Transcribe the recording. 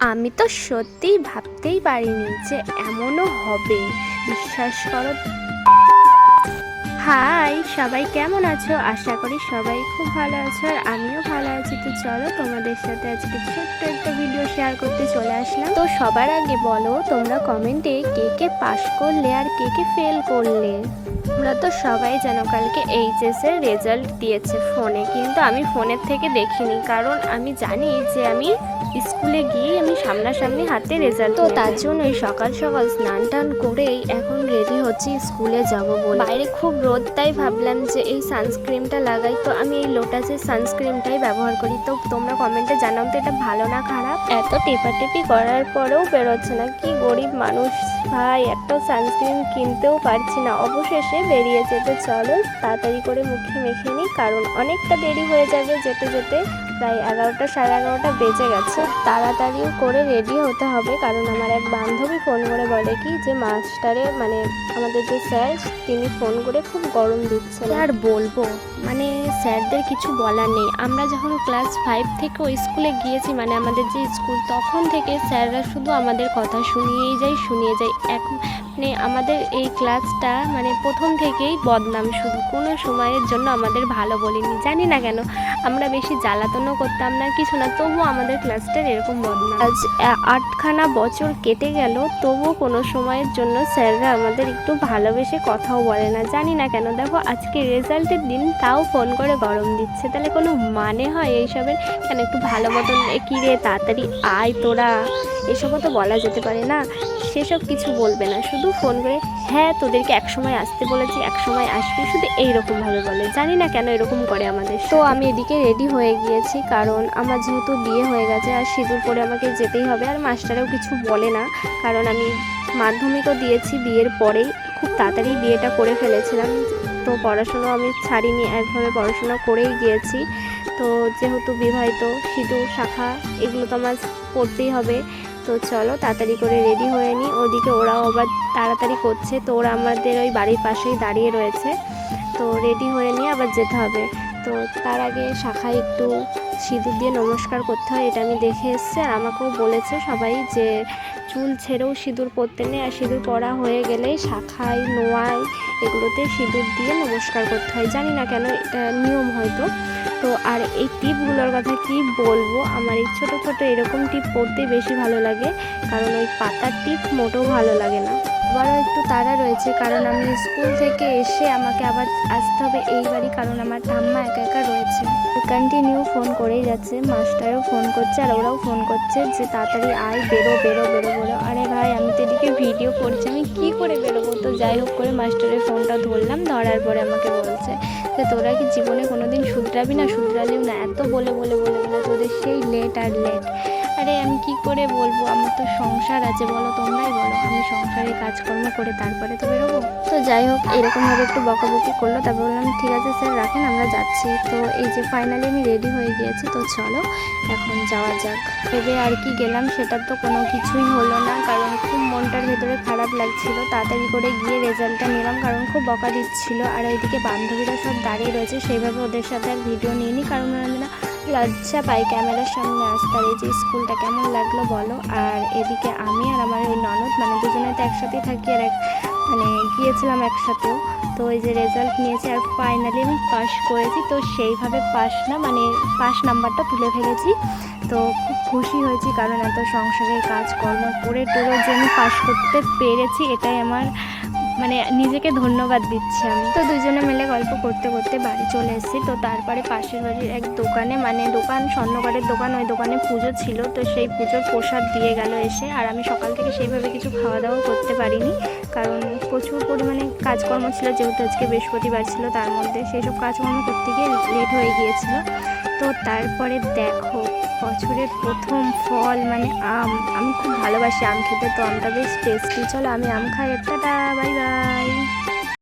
আমি তো সত্যিই ভাবতেই পারিনি যে এমনও হবে, বিশ্বাস করো। হাই সবাই, কেমন আছো? আশা করি সবাই খুব ভালো আছো আর আমিও ভালো আছি। তো চলো তোমাদের সাথে আজকে ছোট্ট একটা ভিডিও শেয়ার করতে চলে আসলাম। তো সবার আগে বলো তোমরা কমেন্টে কে কে পাস করলে আর কে কে ফেল করলে। তোমরা তো সবাই জানো কালকে এইচএস এর রেজাল্ট দিয়েছে ফোনে, কিন্তু আমি ফোনের থেকে দেখিনি, কারণ আমি জানি যে আমি স্কুলে গিয়ে আমি সামনাসামনি হাতে রেজাল্ট, তো তার জন্যই সকাল সকাল স্নান টান করেই এখন রেডি হচ্ছি স্কুলে যাব বলে। বাইরে খুব রোদ, তাই ভাবলাম যে এই সানস্ক্রিনটা লাগাই। তো আমি এই লোটাসের সানস্ক্রিনটাই ব্যবহার করি। তো তোমরা কমেন্টে জানাও তো এটা ভালো না খারাপ। এত টেপাটেপি করার পরেও বেরোচ্ছে না, কি গরিব মানুষ ভাই, একটা সানস্ক্রিন কিনতেও পারছি না। অবশেষে বেরিয়েছে। তো চলো তাড়াতাড়ি করে মুখে মেখে নিই, কারণ অনেকটা দেরি হয়ে যাবে, যেতে যেতে প্রায় 11টা সাড়ে 11টা বেজে গেছে। তাড়াতাড়িও করে রেডি হতে হবে, কারণ আমার এক বান্ধবী ফোন করে বলে কি যে মাস্টারে মানে আমাদের যে স্যার, তিনি ফোন করে খুব গরম দিচ্ছেন। আর বলবো মানে স্যারদের কিছু বলার নেই। আমরা যখন ক্লাস 5 থেকে ওই স্কুলে গিয়েছি, মানে আমাদের যে স্কুল, তখন থেকে স্যাররা শুধু আমাদের কথা শুনিয়ে যায়। এখন মানে আমাদের এই ক্লাসটা মানে প্রথম থেকেই বদনাম, শুধু কোনো সময়ের জন্য আমাদের ভালো বলিনি। জানি না কেন, আমরা বেশি জ্বালাতনও করতাম না, কিছু না, তবুও আমাদের ক্লাসটার এরকম বদনাম। আজ 8খানা বছর কেটে গেল, তবুও কোনো সময়ের জন্য স্যাররা আমাদের একটু ভালোবেসে কথাও বলে না। জানি না কেন। দেখো আজকে রেজাল্টের দিন, তাও ফোন করে গরম দিচ্ছে, তাহলে কোনো মানে হয় এইসবের? কেন একটু ভালো মতন কি রে তাড়াতাড়ি আয় তোরা, এসবও তো বলা যেতে পারে না। সেসব কিছু বলবে না, শুধু ফোন করে হ্যাঁ তোদেরকে একসময় আসতে বলেছি, একসময় আসবি, শুধু এইরকমভাবে বলে। জানি না কেন এরকম করে আমাদের। তো আমি এদিকে রেডি হয়ে গিয়েছি, কারণ আমার যেহেতু বিয়ে হয়ে গেছে আর সিঁদুর পরে আমাকে যেতেই হবে। আর মাস্টারও কিছু বলে না, কারণ আমি মাধ্যমিকও দিয়েছি বিয়ের পরেই, খুব তাড়াতাড়ি বিয়েটা করে ফেলেছিলাম। তো পড়াশুনো আমি ছাড়িনি, একভাবে পড়াশোনা করেই গিয়েছি। তো যেহেতু বিবাহিত, সিঁদুর শাখা এগুলো তো আমার পড়তেই হবে। তো চলো তাড়াতাড়ি করে রেডি হয়ে নিই। ওদিকে ওরাও আবার তাড়াতাড়ি করছে, তো ওরা আমাদের ওই বাড়ির পাশেই দাঁড়িয়ে রয়েছে। তো রেডি হয়ে নিয়ে আবার যেতে হবে। তো তার আগে শাখায় একটু সিঁদুর দিয়ে নমস্কার করতে হয়, এটা আমি দেখে এসেছি। আর আমাকেও বলেছে সবাই যে চুল ছেড়েও সিঁদুর পরতে নেই, আর সিঁদুর পরা হয়ে গেলেই শাখায় নোয়ায় এগুলোতে সিঁদুর দিয়ে নমস্কার করতে হয়। জানি না কেন, এটা নিয়ম হয়তো। তো আর এই টিপগুলোর কথা কি বলবো, আমার এই ছোটো ছোটো এরকম টিপ পরতেই বেশি ভালো লাগে, কারণ ওই পাতার টিপ মোটেও ভালো লাগে না। আবারও একটু তাড়া রয়েছে, কারণ আমি স্কুল থেকে এসে আমাকে আবার আসতে হবে এই বাড়ি, কারণ আমার ঠাম্মা একা একা রয়েছে। কন্টিনিউ ফোন করেই যাচ্ছে, মাস্টারও ফোন করছে আর ওরাও ফোন করছে যে তাড়াতাড়ি আয়, বেরো। আরে ভাই আমি তো এদিকে ভিডিও করছি, আমি কি করে বেরোবো? তো যাই হোক করে মাস্টারের ফোনটা ধরলাম, ধরার পরে আমাকে বলছে যে তোরা কি জীবনে কোনো দিন শুধরাবি না? শুধরালিও না, এত বলে তোদের সেই লেট আর লেট। আরে আমি কি করে বলবো, আমার তো সংসার আছে, বলো তোমরাই বলো। আমি সংসারের কাজকর্ম করে তারপরে তো বেরোবো। তো যাই হোক এরকমভাবে একটু বকাবকি করলো, তারপর বললাম ঠিক আছে স্যার রাখেন, আমরা যাচ্ছি। তো এই যে ফাইনালি আমি রেডি হয়ে গিয়েছি। তো চলো এখন যাওয়া যাক। ভেবে আর কি গেলাম, সেটার তো কোনো কিছুই হলো না, কারণ খুব মনটার ভেতরে খারাপ লাগছিল। তাড়াতাড়ি করে গিয়ে রেজাল্টটা নিলাম, কারণ খুব বকা দিচ্ছিল। আর ওইদিকে বান্ধবীরা সব দাঁড়িয়ে রয়েছে, সেইভাবে ওদের সাথে আর ভিডিও নিইনি, কারণ আমি না লজ্জা পাই ক্যামেরার সামনে আসতে। আর এই যে স্কুলটা কেমন লাগলো বলো। আর এদিকে আমি আর আমার ওই ননদ, মানে দুজনে তো একসাথেই থাকি, আর মানে গিয়েছিলাম একসাথেও। তো এই যে রেজাল্ট নিয়েছি আর ফাইনালি আমি পাস করেছি। তো সেইভাবে পাস নাম্বারটা তুলে ফেলেছি। তো খুব খুশি হয়েছি, কারণ এত সংসারের কাজকর্ম করে টোরে যে আমি পাস করতে পেরেছি, এটাই আমার মানে নিজেকে ধন্যবাদ দিচ্ছি আমি। তো দুজনে মিলে গল্প করতে করতে বাড়ি চলে এসেছি। তো তারপরে পাশের বাড়ির এক দোকানে, মানে দোকান স্বর্ণকারের দোকান, ওই দোকানে পুজো ছিল। তো সেই পুজোর প্রসাদ দিয়ে গেল এসে। আর আমি সকাল থেকে সেইভাবে কিছু খাওয়া দাওয়া করতে পারিনি, কারণ প্রচুর পরিমাণে কাজকর্ম ছিল, যেহেতু আজকে বৃহস্পতিবার ছিল, তার মধ্যে সেই সব কাজকর্ম করতে গিয়ে লেট হয়ে গিয়েছিল। তো তারপরে দেখো বছরের প্রথম ফল মানে আম, আমি খুব ভালোবাসি আম খেতে, তো আমটা বেশ টেস্টি। চলো আমি আম খাই, টাটা, বাই বাই।